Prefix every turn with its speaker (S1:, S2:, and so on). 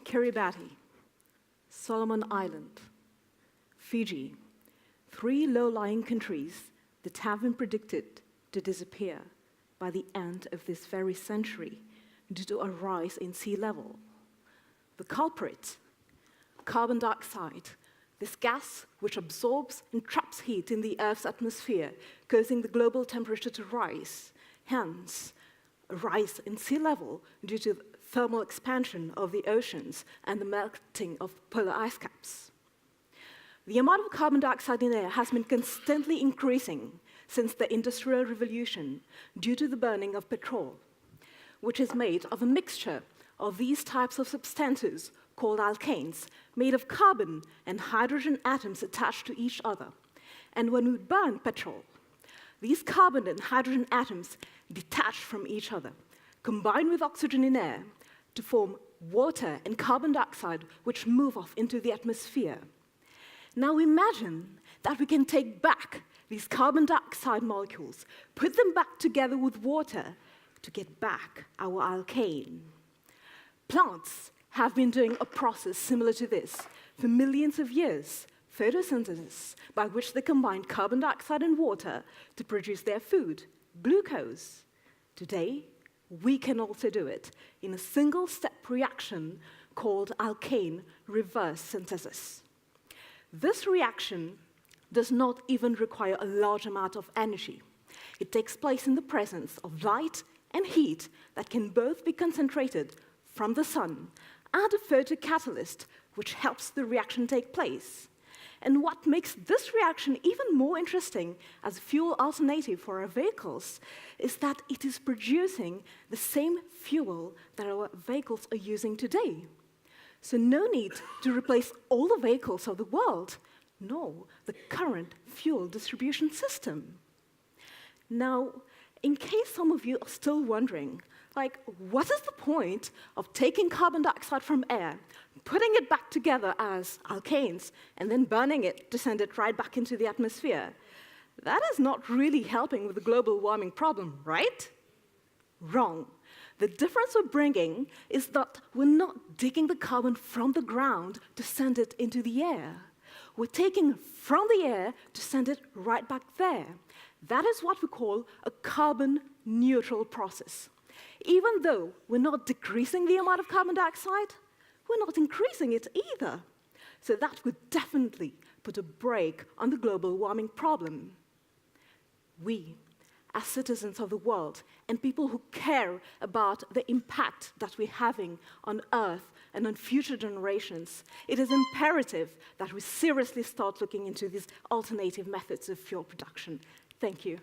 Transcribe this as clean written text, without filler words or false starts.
S1: Kiribati, Solomon Island, Fiji, 3 low-lying countries that have been predicted to disappear by the end of this very century due to a rise in sea level. The culprit, carbon dioxide, this gas which absorbs and traps heat in the Earth's atmosphere, causing the global temperature to rise, hence a rise in sea level due to thermal expansion of the oceans and the melting of polar ice caps. The amount of carbon dioxide in air has been constantly increasing since the Industrial Revolution due to the burning of petrol, which is made of a mixture of these types of substances called alkanes, made of carbon and hydrogen atoms attached to each other. And when we burn petrol, these carbon and hydrogen atoms detach from each other, combine with oxygen in air to form water and carbon dioxide, which move off into the atmosphere. Now imagine that we can take back these carbon dioxide molecules, put them back together with water to get back our alkane. Plants have been doing a process similar to this for millions of years, photosynthesis, by which they combine carbon dioxide and water to produce their food, glucose. Today, we can also do it in a single-step reaction called alkane reverse synthesis. This reaction does not even require a large amount of energy. It takes place in the presence of light and heat that can both be concentrated from the sun and a photocatalyst, which helps the reaction take place. And what makes this reaction even more interesting as a fuel alternative for our vehicles is that it is producing the same fuel that our vehicles are using today. So no need to replace all the vehicles of the world, no, the current fuel distribution system. Now, in case some of you are still wondering, what is the point of taking carbon dioxide from air, putting it back together as alkanes, and then burning it to send it right back into the atmosphere? That is not really helping with the global warming problem, right? Wrong. The difference we're bringing is that we're not digging the carbon from the ground to send it into the air. We're taking from the air to send it right back there. That is what we call a carbon-neutral process. Even though we're not decreasing the amount of carbon dioxide, we're not increasing it either. So that would definitely put a brake on the global warming problem. We, as citizens of the world and people who care about the impact that we're having on Earth and on future generations, it is imperative that we seriously start looking into these alternative methods of fuel production. Thank you.